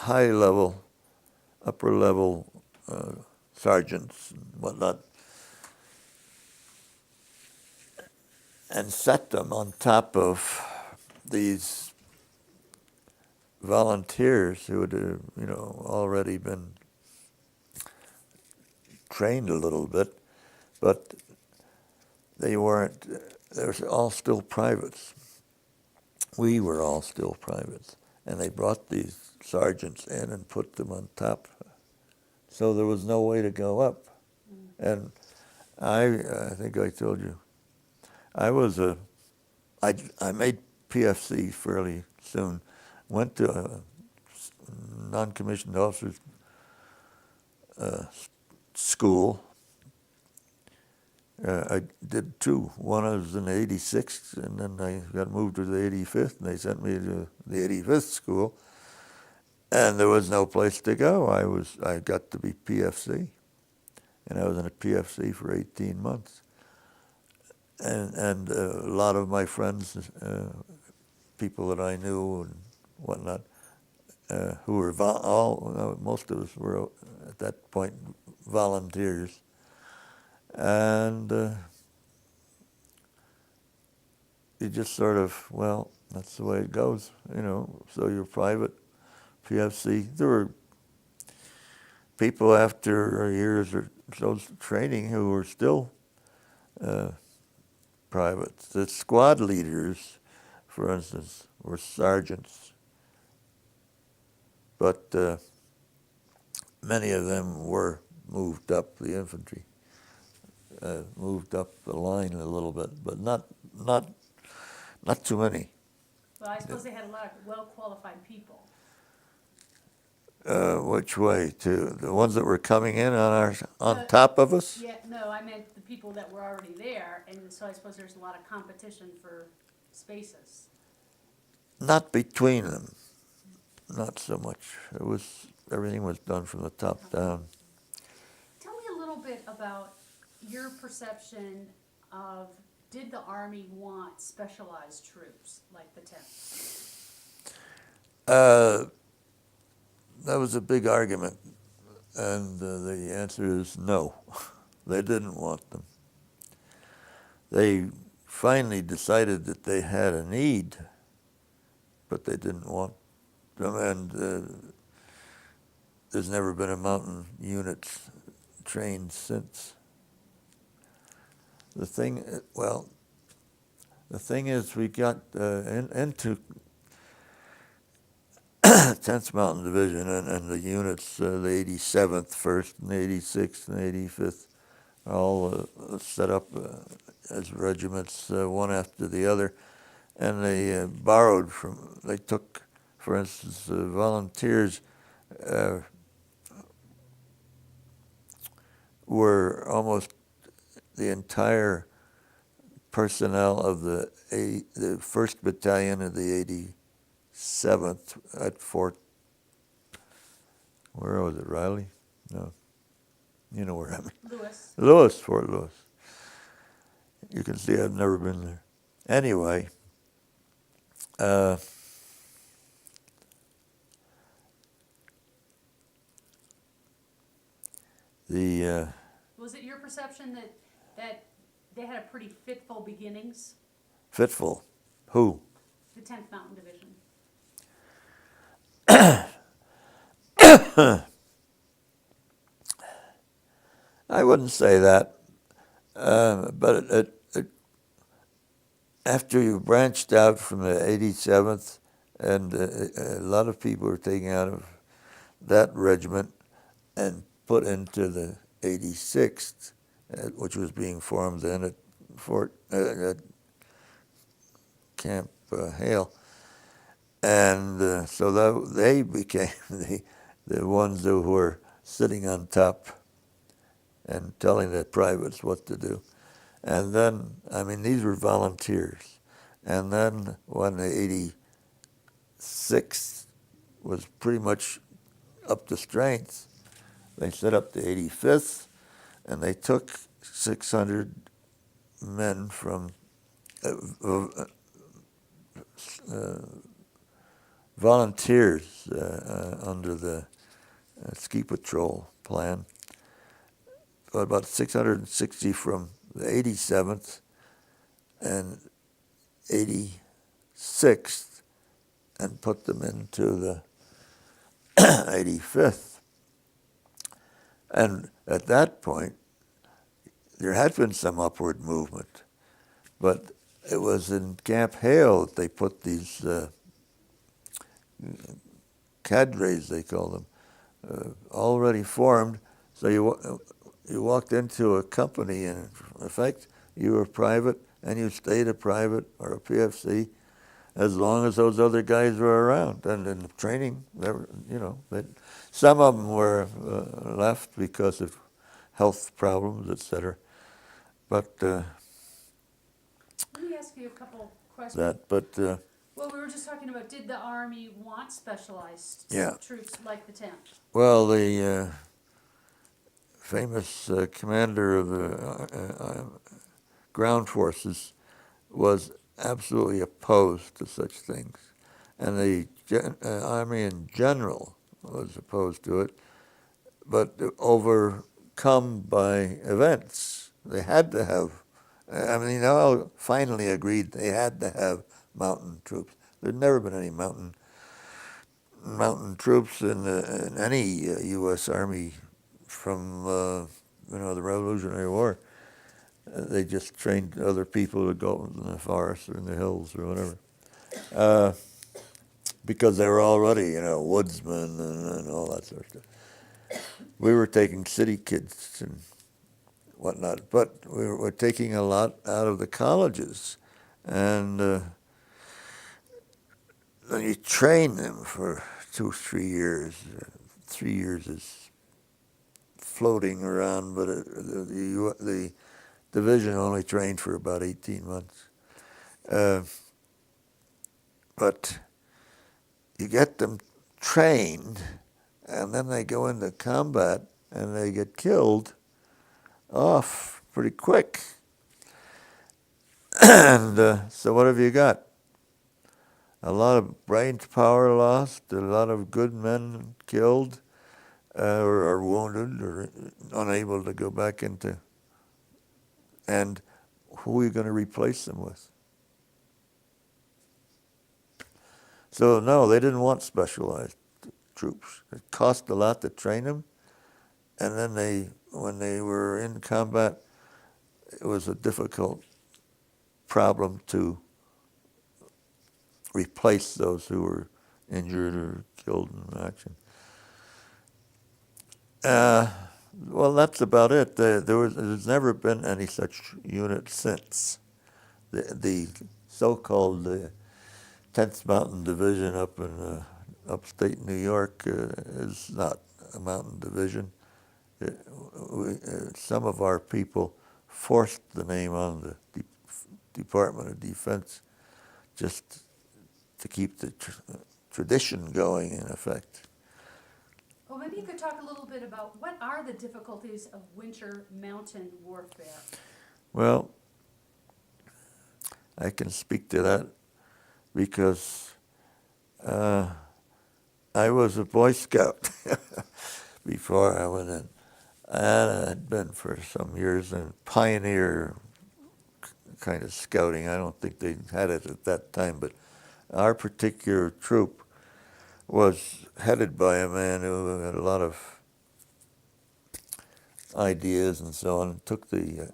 high level, upper level sergeants and whatnot, and set them on top of these volunteers who had, already been trained a little bit, but they were all still privates. We were all still privates. And they brought these sergeants in and put them on top. So there was no way to go up. And I think I told you, I made PFC fairly soon, went to a non-commissioned officers school. I did two. One I was in the 86th, and then I got moved to the 85th, and they sent me to the 85th school. And there was no place to go. I got to be PFC, and I was in a PFC for 18 months. And a lot of my friends, people that I knew and whatnot, who were most of us were at that point volunteers. And you just sort of, well, that's the way it goes, So you're private, PFC. There were people after years or so training who were still privates. The squad leaders, for instance, were sergeants, but many of them were moved up the infantry. Moved up the line a little bit, but not too many. Well, I suppose they had a lot of well-qualified people. Which way? To the ones that were coming in on top of us? Yeah, no, I meant the people that were already there, and so I suppose there's a lot of competition for spaces. Not between them, not so much. Everything was done from the top down. Tell me a little bit about your perception of, did the Army want specialized troops like the 10th? That was a big argument, and the answer is no. They didn't want them. They finally decided that they had a need, but they didn't want them, and there's never been a mountain unit trained since. The thing is, we got into 10th Mountain Division and the units, the 87th, 1st, and 86th, and 85th, are all set up as regiments, one after the other, and they they took, for instance, volunteers were almost the entire personnel of the 1st Battalion of the 87th at Fort, where was it, Riley? No. You know where I mean. Fort Lewis. You can see I've never been there. Anyway, was it your perception that they had a pretty fitful beginnings? Fitful? Who? The 10th Mountain Division. I wouldn't say that, but after you branched out from the 87th, and a lot of people were taken out of that regiment and put into the 86th, which was being formed then at Camp Hale. And so they became the ones who were sitting on top and telling the privates what to do. And then, these were volunteers. And then when the 86th was pretty much up to strength, they set up the 85th, and they took 600 men from volunteers under the ski patrol plan. About 660 from the 87th and 86th, and put them into the 85th. And at that point, there had been some upward movement, but it was in Camp Hale that they put these cadres, they call them, already formed. So you walked into a company, and in effect, you were private, and you stayed a private or a PFC as long as those other guys were around. And in the training, some of them were left because of health problems, etc. But Let me ask you a couple questions. Well, we were just talking about, did the Army want specialized troops like the 10th? Well, the famous commander of the ground forces was absolutely opposed to such things. And the Army in general was opposed to it, but overcome by events. They had to have, they all finally agreed they had to have mountain troops. There'd never been any mountain troops in any U.S. Army from the Revolutionary War. They just trained other people to go in the forest or in the hills or whatever, because they were already woodsmen and all that sort of stuff. We were taking city kids and whatnot, but we were taking a lot out of the colleges, and then you train them for 2 or 3 years. 3 years is floating around, but the division only trained for about 18 months. But you get them trained, and then they go into combat, and they get killed off pretty quick. And so what have you got? A lot of brain power lost, a lot of good men killed, or wounded, or unable to go back into. And who are you going to replace them with? So no, they didn't want specialized troops. It cost a lot to train them, and then when they were in combat, it was a difficult problem to replace those who were injured or killed in action. Well, that's about it. There's never been any such unit since. The so-called 10th Mountain Division up in upstate New York is not a mountain division. Some of our people forced the name on the Department of Defense just to keep the tradition going, in effect. Well, maybe you could talk a little bit about what are the difficulties of winter mountain warfare? Well, I can speak to that because I was a Boy Scout before I went in. And I had been for some years in pioneer kind of scouting. I don't think they had it at that time, but our particular troop was headed by a man who had a lot of ideas and so on, and took the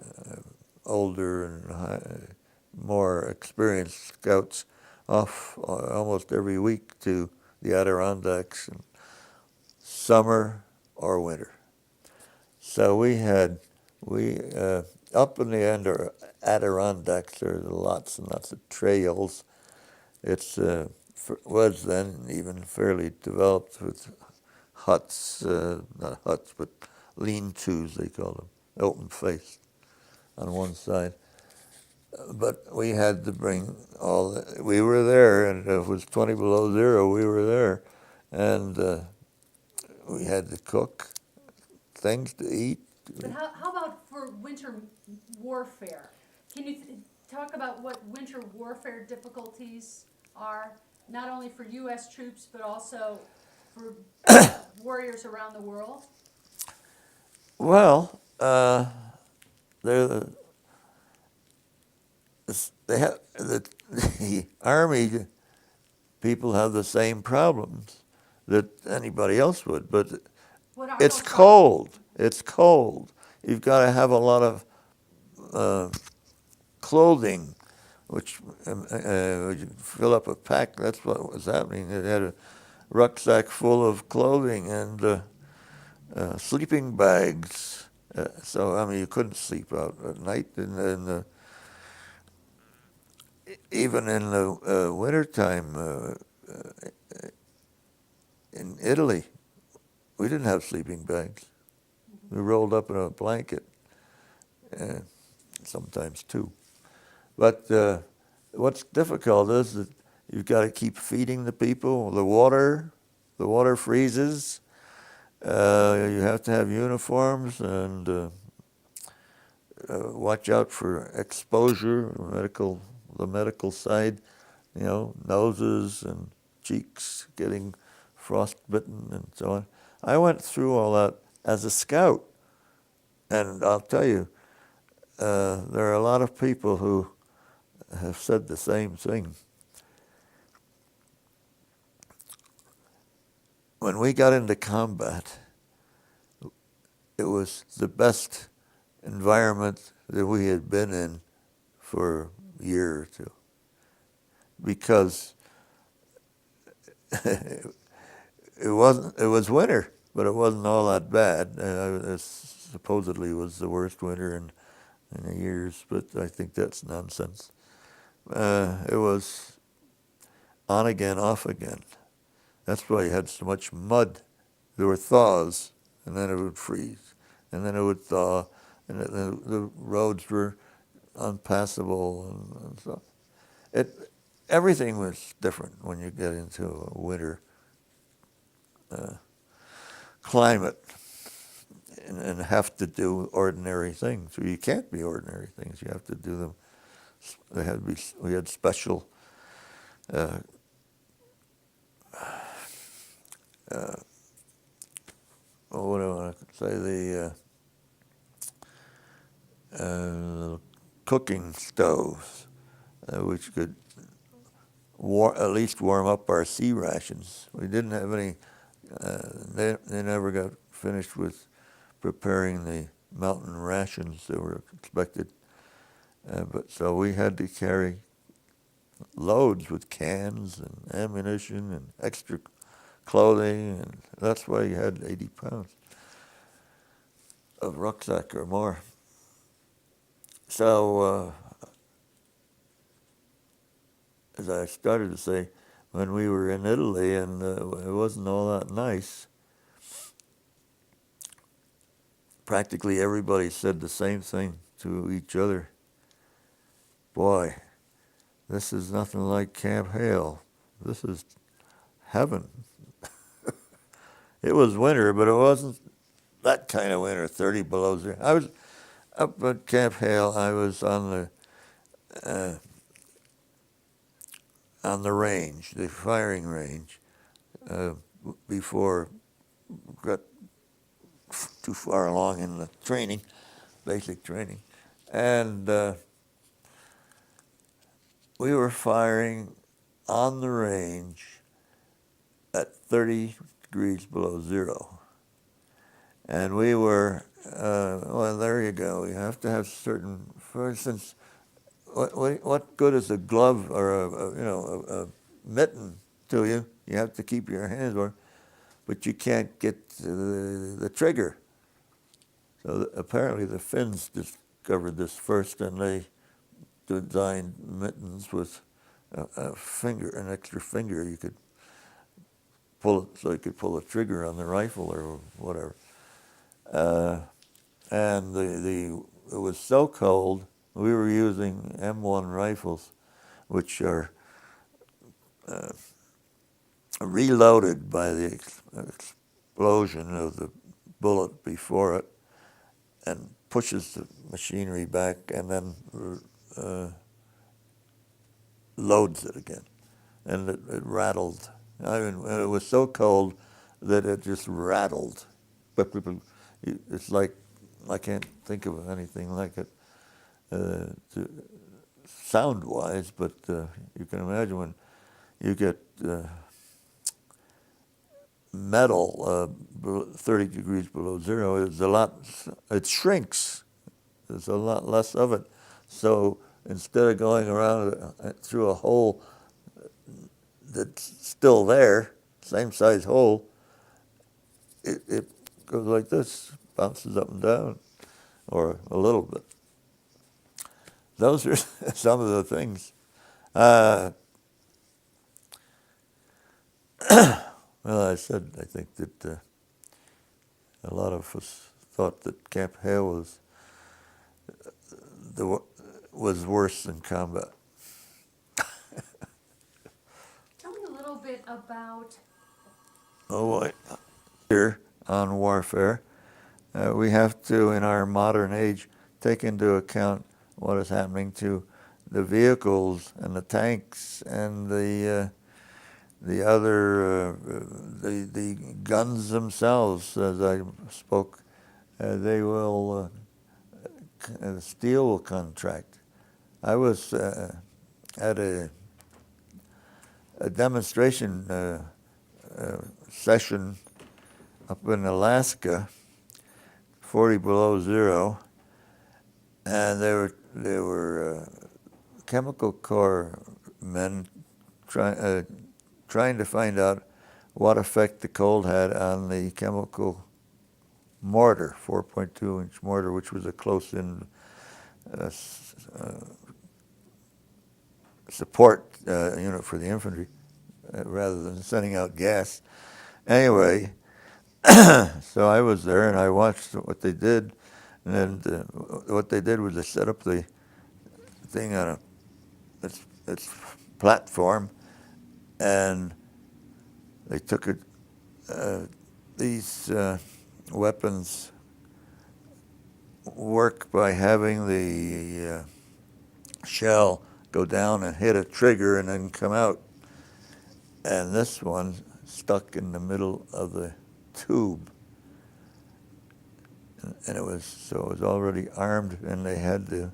older and more experienced scouts off almost every week to the Adirondacks in summer or winter. So we up in the Adirondacks, there's lots and lots of trails. It's was then even fairly developed with huts, not huts, but lean-tos, they call them, open-faced on one side. But we had to bring we were there, and if it was 20 below zero, we were there. And we had to cook things to eat. But how about for winter warfare? Can you talk about what winter warfare difficulties are? not only for U.S. troops, but also for warriors around the world? Well, they're they have the Army people have the same problems that anybody else would, but What are it's those problems? cold. It's cold. You've got to have a lot of clothing, which you fill up a pack. That's what was happening. It had a rucksack full of clothing and sleeping bags. So I mean, you couldn't sleep out at night, and even in the wintertime in Italy, we didn't have sleeping bags. We rolled up in a blanket, sometimes two. But what's difficult is that you've got to keep feeding the people. The water freezes. You have to have uniforms and watch out for exposure, the medical side, noses and cheeks getting frostbitten and so on. I went through all that as a scout, and I'll tell you, there are a lot of people who have said the same thing. When we got into combat, it was the best environment that we had been in for a year or two, because it was winter, but it wasn't all that bad. It supposedly was the worst winter in years, but I think that's nonsense. It was on again, off again. That's why you had so much mud. There were thaws, and then it would freeze, and then it would thaw, and the roads were unpassable, and so everything was different when you get into a winter climate and have to do ordinary things. So you can't be ordinary things. You have to do them. We had special what do I want to say, the cooking stoves, which could at least warm up our sea rations. We didn't have any. They never got finished with preparing the mountain rations that were expected. But so we had to carry loads with cans and ammunition and extra clothing, and that's why you had 80 pounds of rucksack or more. So, as I started to say, when we were in Italy and it wasn't all that nice, practically everybody said the same thing to each other. Boy, this is nothing like Camp Hale. This is heaven. It was winter, but it wasn't that kind of winter, 30 below zero. I was up at Camp Hale. I was on the range, the firing range, before got too far along in the training, basic training, and we were firing on the range at 30 degrees below zero. And we were, well, there you go. You have to have certain, for instance, what good is a glove or a mitten to you? You have to keep your hands warm, but you can't get the trigger. So apparently the Finns discovered this first, and they designed mittens with an extra finger you could pull it, so you could pull the trigger on the rifle or whatever. And it was so cold, we were using M1 rifles, which are reloaded by the explosion of the bullet before it, and pushes the machinery back and then loads it again. and it rattled. I mean, it was so cold that it just rattled. But it's like, I can't think of anything like it sound-wise, but you can imagine when you get metal 30 degrees below zero, it shrinks. There's a lot less of it. So instead of going around through a hole that's still there, same size hole, it goes like this, bounces up and down, or a little bit. Those are some of the things. Well, I think that a lot of us thought that Camp Hale was worse than combat. Tell me a little bit about... Here on warfare, we have to, in our modern age, take into account what is happening to the vehicles and the tanks and the guns themselves. As I spoke, they will steel will contract. I was at a demonstration session up in Alaska, 40 below zero, and there were chemical corps men trying to find out what effect the cold had on the chemical mortar, 4.2-inch mortar, which was a close-in support unit for the infantry, rather than sending out gas. Anyway, so I was there and I watched what they did, and what they did was they set up the thing on its platform, and they took it. These weapons work by having the shell go down and hit a trigger and then come out. And this one stuck in the middle of the tube. And it was already armed, and they had to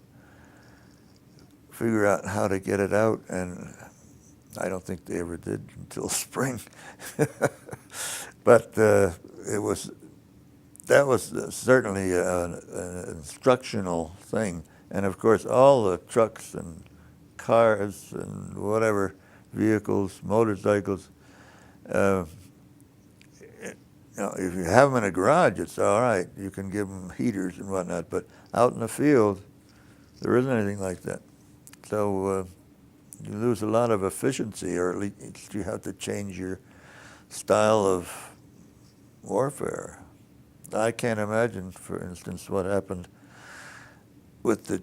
figure out how to get it out, and I don't think they ever did until spring. But that was certainly an instructional thing. And of course, all the trucks and cars and whatever vehicles, motorcycles, if you have them in a garage, it's all right. You can give them heaters and whatnot. But out in the field, there isn't anything like that. So you lose a lot of efficiency, or at least you have to change your style of warfare. I can't imagine, for instance, what happened with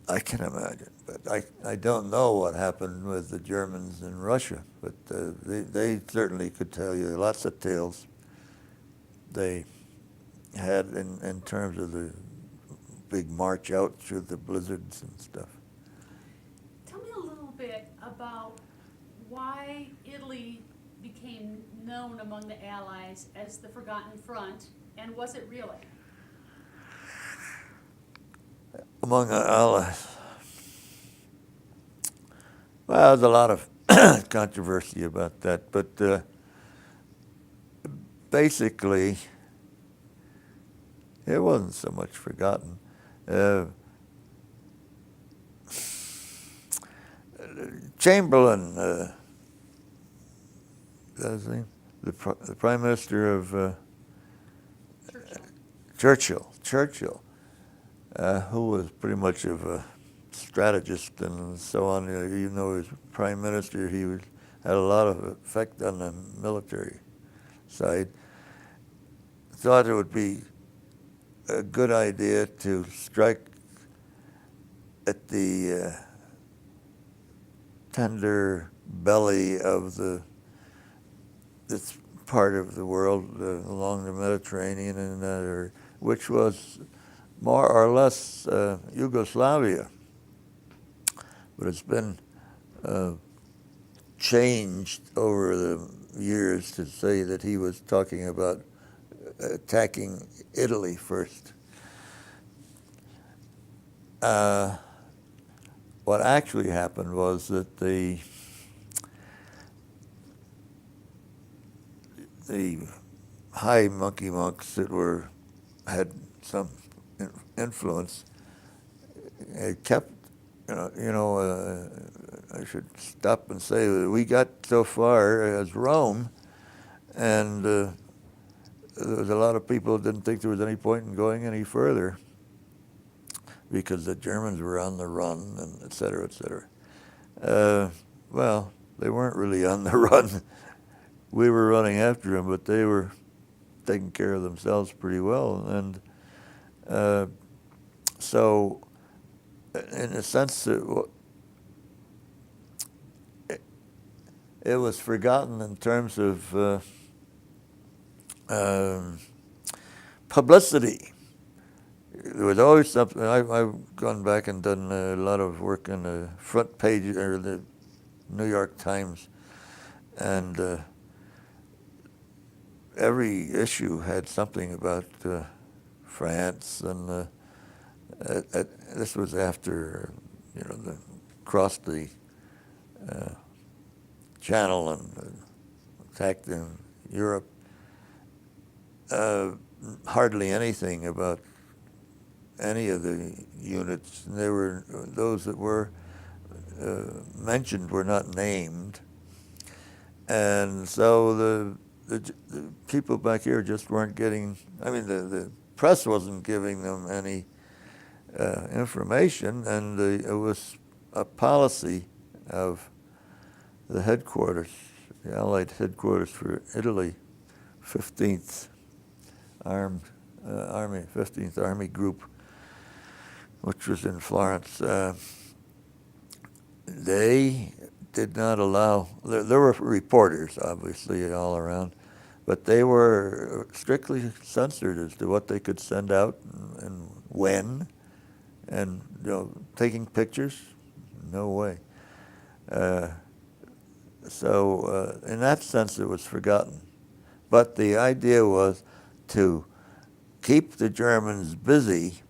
I can imagine, but I don't know what happened with the Germans in Russia, but they certainly could tell you lots of tales they had in terms of the big march out through the blizzards and stuff. Tell me a little bit about why Italy became known among the Allies as the Forgotten Front, and was it really? Among the Allies, well, there's a lot of controversy about that, but basically, it wasn't so much forgotten. Chamberlain, the Prime Minister of Churchill, who was pretty much of a strategist and so on. Even though he was Prime Minister, he had a lot of effect on the military side. Thought it would be a good idea to strike at the tender belly of this part of the world along the Mediterranean and which was more or less Yugoslavia, but it's been changed over the years to say that he was talking about attacking Italy first. What actually happened was that the high monkey monks that had some influence kept, I should stop and say that we got so far as Rome, and there was a lot of people who didn't think there was any point in going any further because the Germans were on the run, and et cetera, et cetera. Well, they weren't really on the run. We were running after them, but they were taking care of themselves pretty well. And so, in a sense, it was forgotten in terms of publicity. There was always something. I've gone back and done a lot of work on the front page or the New York Times, and every issue had something about France, and this was after they crossed the Channel and attacked in Europe. Hardly anything about any of the units. And there were those that were mentioned were not named, and so the people back here just weren't getting. I mean, the press wasn't giving them any information, and it was a policy of the headquarters, the Allied headquarters for Italy, 15th Army, 15th Army Group, which was in Florence. They did not allow. There were reporters, obviously, all around, but they were strictly censored as to what they could send out and when, and taking pictures, no way. So in that sense, it was forgotten. But the idea was to keep the Germans busy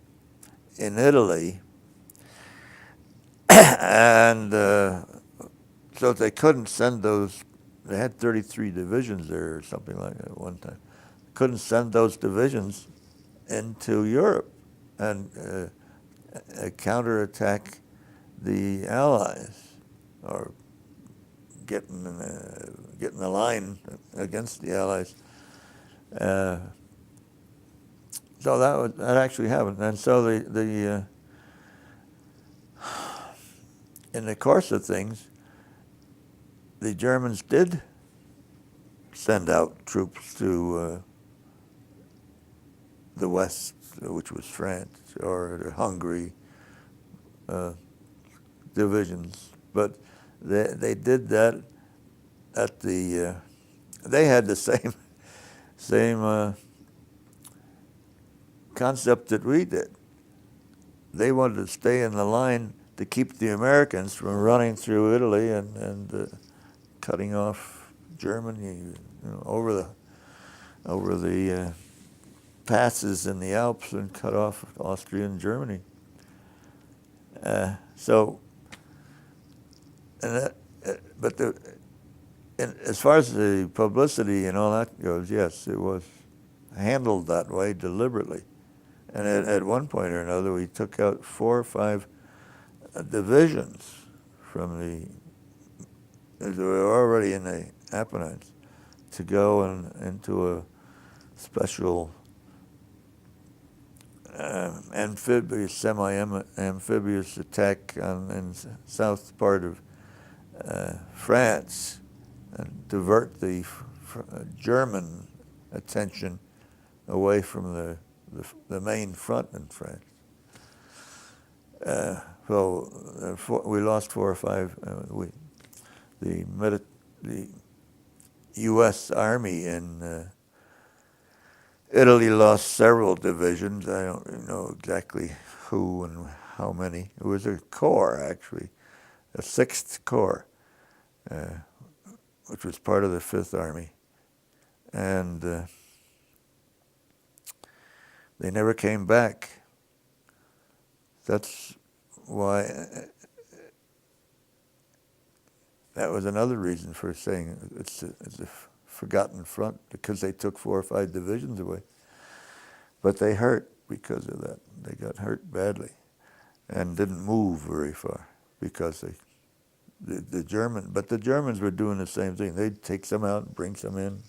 in Italy, and so they couldn't send those. They had 33 divisions there or something like that at one time. Couldn't send those divisions into Europe and counterattack the Allies, or get in the line against the Allies. So that actually happened, and so the in the course of things, the Germans did send out troops to the West, which was France, or Hungary, divisions. But they did that at the. They had the same concept that we did. They wanted to stay in the line to keep the Americans from running through Italy and cutting off Germany, over the passes in the Alps, and cut off Austria and Germany. As far as the publicity and all that goes, yes, it was handled that way deliberately. And at one point or another, we took out 4 or 5 divisions from they were already in the Apennines, to go into a special amphibious, semi-amphibious attack in south part of France, and divert the German attention away from the main front in France. So we lost 4 or 5. The U.S. Army in Italy lost several divisions. I don't know exactly who and how many. It was a corps, actually, a 6th Corps, which was part of the Fifth Army, and they never came back. That's why. That was another reason for saying it's a forgotten front, because they took 4 or 5 divisions away. But they hurt because of that. They got hurt badly and didn't move very far because the Germans were doing the same thing. They'd take some out and bring some in.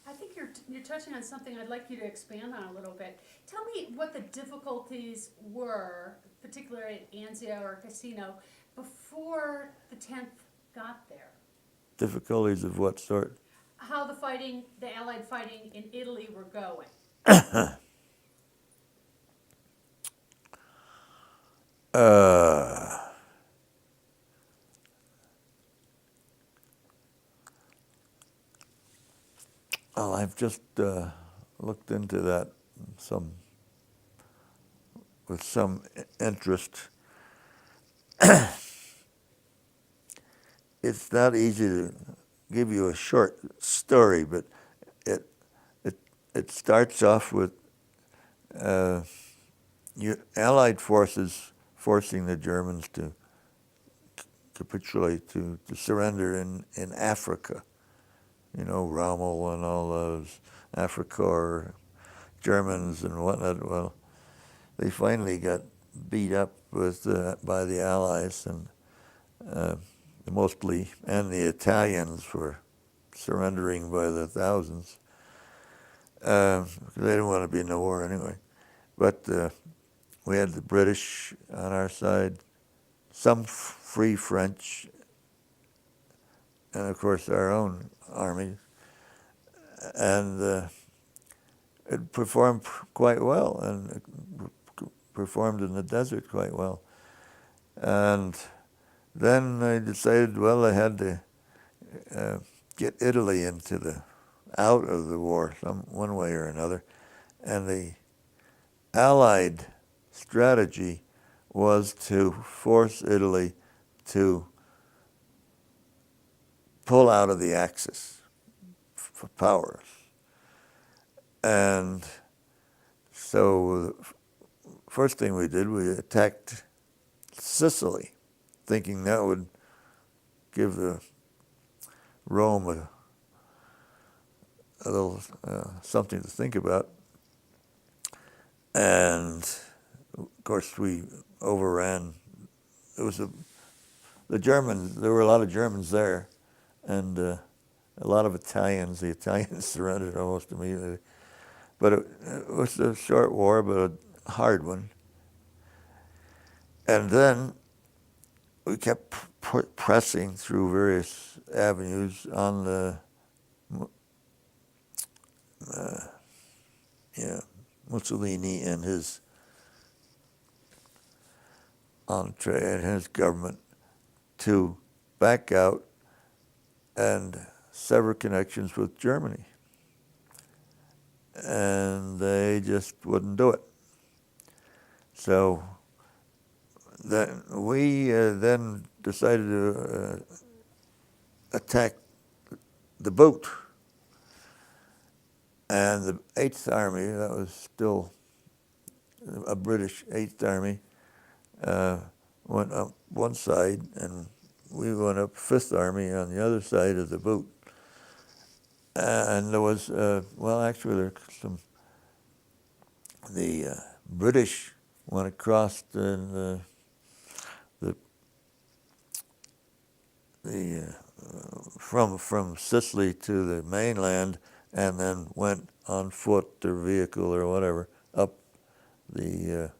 I think you're touching on something I'd like you to expand on a little bit. Tell me what the difficulties were, particularly at Anzio or Cassino, before the 10th got there. Difficulties of what sort? How the Allied fighting in Italy were going. Well, I've just looked into that with some interest. It's not easy to give you a short story, but it starts off with Allied forces forcing the Germans to capitulate, to surrender in Africa. You know, Rommel and all those Afrikaner Germans and whatnot. Well, they finally got beat up by the Allies, and mostly, and the Italians were surrendering by the thousands. They didn't want to be in the war anyway. But we had the British on our side, some Free French, and of course our own army. And it performed quite well, and it performed in the desert quite well. And then they decided, well, they had to get Italy out of the war one way or another. And the Allied strategy was to force Italy to pull out of the Axis for powers. And so the first thing we did, we attacked Sicily, thinking that would give Rome a little something to think about. And of course we overran. There were a lot of Germans there, and a lot of Italians. The Italians surrendered almost immediately. But it was a short war, but a hard one. And then we kept pressing through various avenues on the Mussolini and his entree and his government to back out and sever connections with Germany. And they just wouldn't do it. So we then decided to attack the boat. And the 8th Army, that was still a British 8th Army, went up one side, and we went up 5th Army on the other side of the boat. And there was, actually there were the British went across from Sicily to the mainland, and then went on foot or vehicle or whatever up the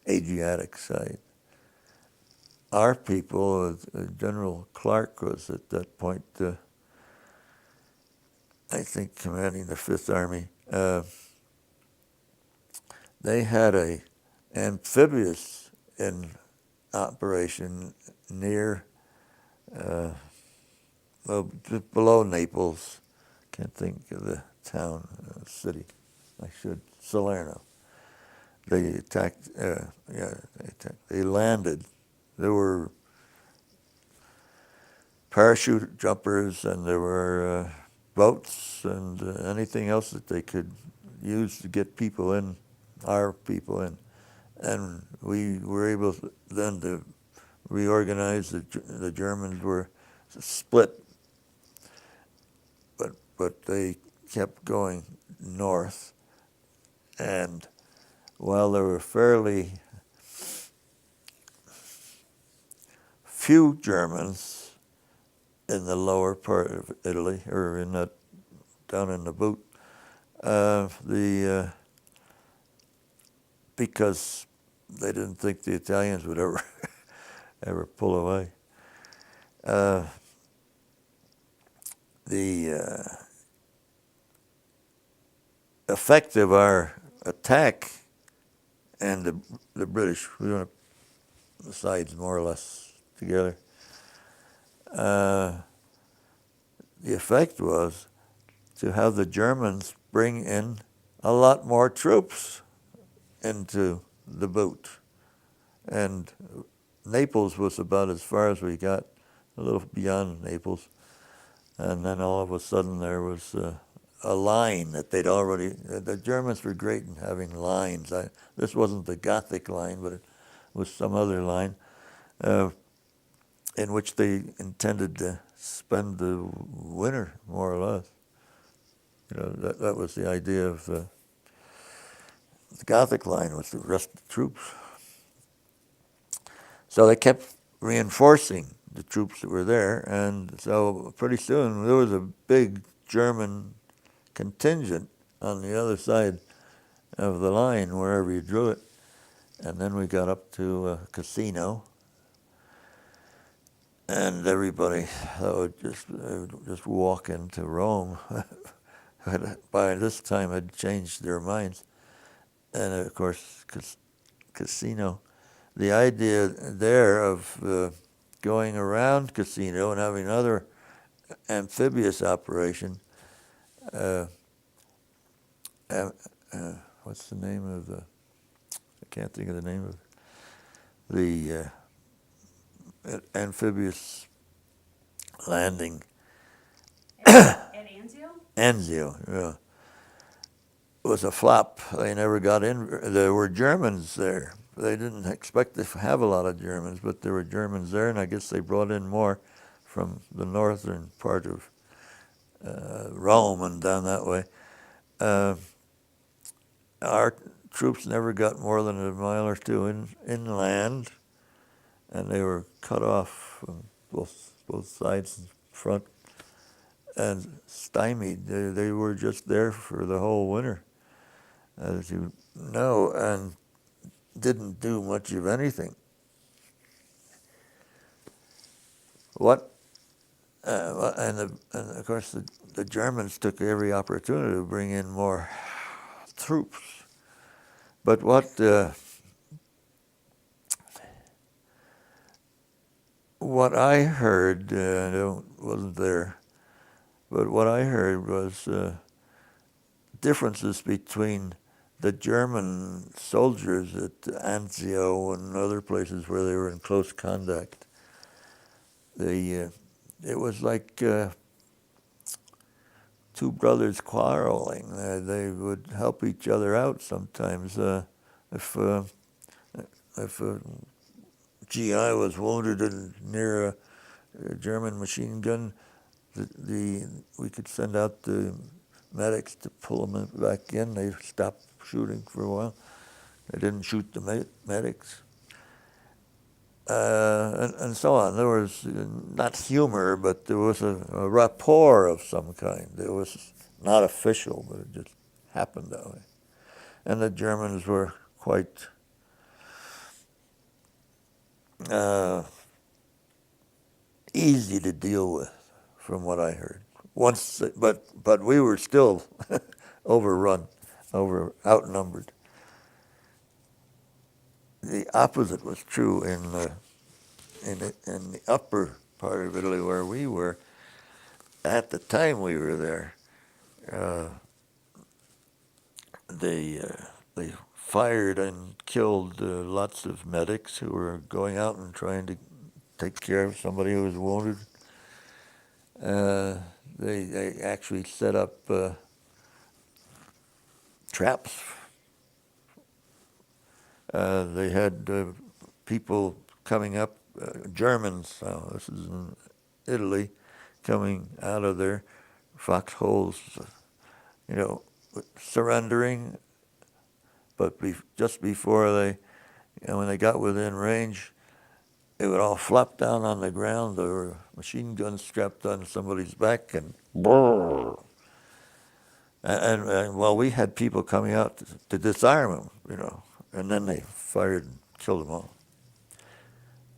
Adriatic side. Our people, General Clark was at that point, I think, commanding the 5th Army. They had a amphibious operation near, just below Naples. Can't think of the town, city. I should. Salerno. They attacked. They landed. There were parachute jumpers, and there were boats and anything else that they could use to get people in, our people in. And we were able then to reorganize. The Germans were split, but they kept going north. And while there were fairly few Germans in the lower part of Italy, or in that down in the boot, because they didn't think the Italians would ever ever pull away. The effect of our attack and the British, we were on the sides more or less together. The effect was to have the Germans bring in a lot more troops into the boot. And Naples was about as far as we got, a little beyond Naples. And then all of a sudden there was a line that they'd already, the Germans were great in having lines. This wasn't the Gothic line, but it was some other line in which they intended to spend the winter, more or less. You know, that was the idea of the Gothic line, was to rest the troops. So they kept reinforcing the troops that were there, and so pretty soon there was a big German contingent on the other side of the line, wherever you drew it. And then we got up to a casino, and everybody would just walk into Rome. By this time had changed their minds. And of course, casino. The idea there of going around casino and having another amphibious operation, what's the name of the, I can't think of the name of the amphibious landing. At Anzio? Anzio, yeah. It was a flop. They never got in. There were Germans there. They didn't expect to have a lot of Germans, but there were Germans there, and I guess they brought in more from the northern part of Rome and down that way. Our troops never got more than a mile or two inland, and they were cut off from both sides and front and stymied. They were just there for the whole winter, as you know, and didn't do much of anything. And of course the Germans took every opportunity to bring in more troops. But what I heard, I wasn't there, but what I heard was differences between the German soldiers at Anzio and other places where they were in close contact. It was like two brothers quarreling. They would help each other out sometimes. If a GI was wounded near a German machine gun, we could send out the medics to pull them back in. They stopped shooting for a while. They didn't shoot the medics. And so on. There was not humor, but there was a rapport of some kind. It was not official, but it just happened that way. And the Germans were quite easy to deal with, from what I heard. But we were still overrun, outnumbered. The opposite was true in the upper part of Italy where we were. At the time we were there, they fired and killed lots of medics who were going out and trying to take care of somebody who was wounded. They actually set up traps. They had people coming up, Germans, this is in Italy, coming out of their foxholes, surrendering. But just before they, when they got within range, they would all flop down on the ground. There were machine guns strapped on somebody's back, and brrr. And well, we had people coming out to disarm them, and then they fired and killed them all.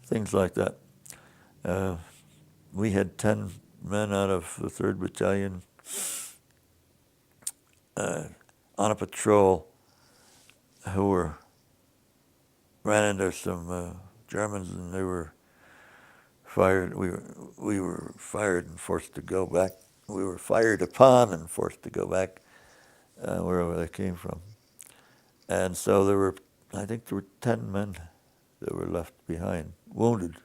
Things like that. We had 10 men out of the 3rd Battalion on a patrol who ran into some Germans, and they were fired. We were fired and forced to go back. We were fired upon and forced to go back wherever they came from. And so I think there were 10 men that were left behind, wounded.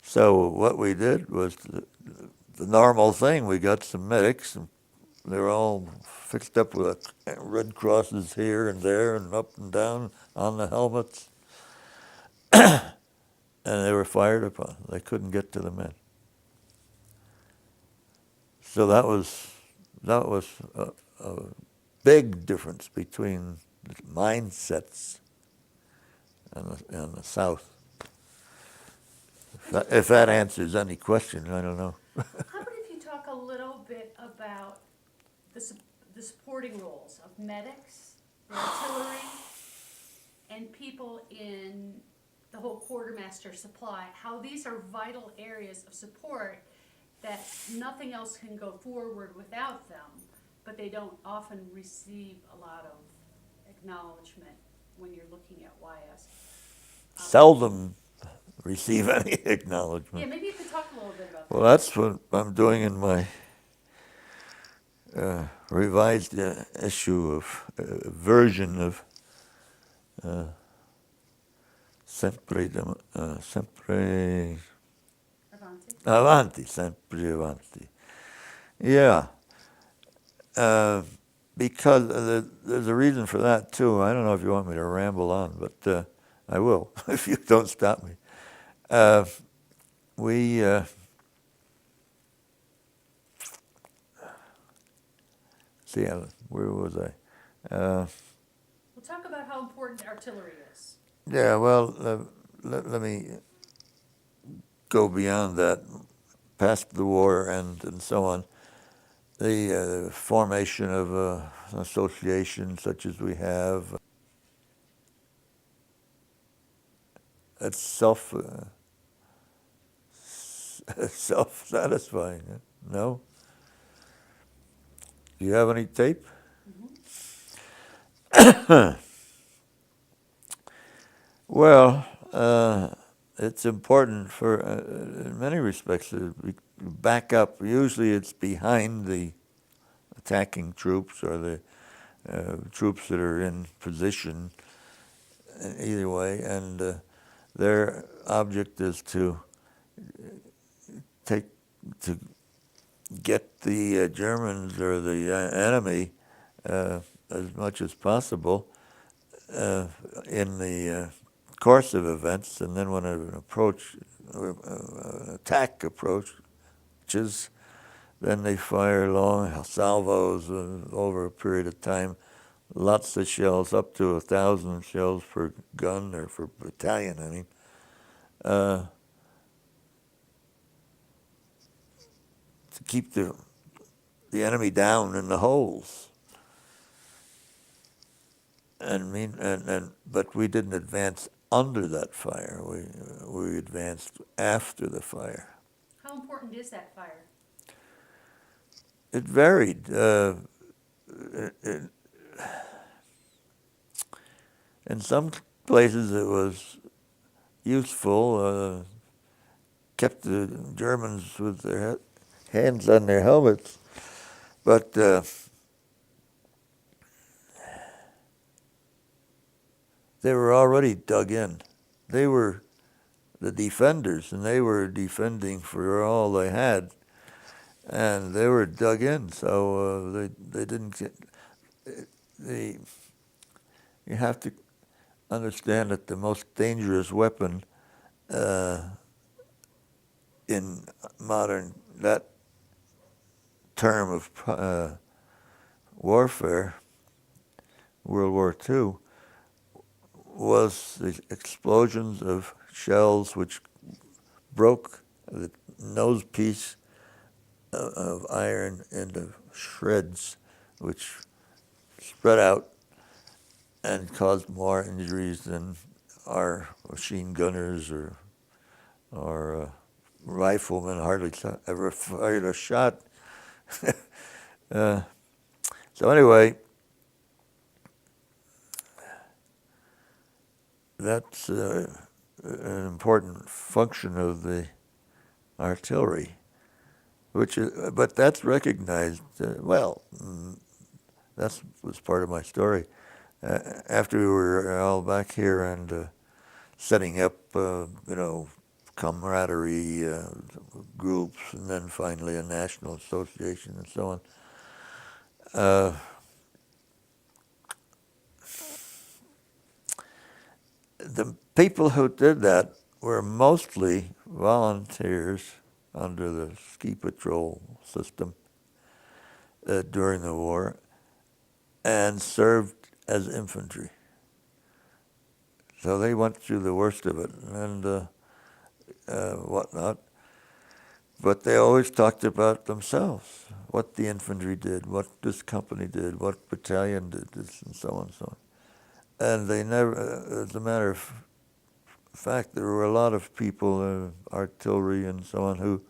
So what we did was the normal thing. We got some medics, and they were all fixed up with red crosses here and there and up and down on the helmets. And they were fired upon. They couldn't get to the men. So that was a big difference between the mindsets and the South. If that answers any question, I don't know. How about if you talk a little bit about the supporting roles of medics, the artillery, and people in the whole quartermaster supply, how these are vital areas of support that nothing else can go forward without them, but they don't often receive a lot of acknowledgement when you're looking at YS. Seldom receive any acknowledgement. Yeah, maybe you could talk a little bit about that. Well, that's what I'm doing in my revised issue of version of sempre avanti, sempre avanti. Yeah, because there's a reason for that too. I don't know if you want me to ramble on, but I will if you don't stop me. We see, where was I? We'll talk about how important artillery is. Yeah, well, let me go beyond that, past the war and so on. The formation of an association such as we have, it's self-satisfying. No? Do you have any tape? Mm-hmm. Well, it's important for, in many respects, to back up. Usually it's behind the attacking troops or the troops that are in position, either way, and their object is to get the Germans or the enemy as much as possible in the course of events, and then when an attack approaches, then they fire long salvos over a period of time, lots of shells, up to 1,000 shells per gun or per battalion, I mean. To keep the enemy down in the holes. But we didn't advance under that fire. We advanced after the fire. How important is that fire? It varied. In some places it was useful, kept the Germans with their hands on their helmets, but they were already dug in. They were the defenders, and they were defending for all they had, and they were dug in. So they didn't get the. You have to understand that the most dangerous weapon in modern that term of warfare, World War II, was the explosions of shells which broke the nose piece of iron into shreds, which spread out and caused more injuries than our machine gunners or riflemen hardly ever fired a shot. So anyway, that's an important function of the artillery, which is, but that's recognized. That was part of my story. After we were all back here and setting up, camaraderie groups, and then finally a national association and so on. The people who did that were mostly volunteers under the ski patrol system during the war and served as infantry. So they went through the worst of it and whatnot. But they always talked about themselves, what the infantry did, what this company did, what battalion did this, and so on and so on. And they never, as a matter of fact, there were a lot of people, artillery and so on, who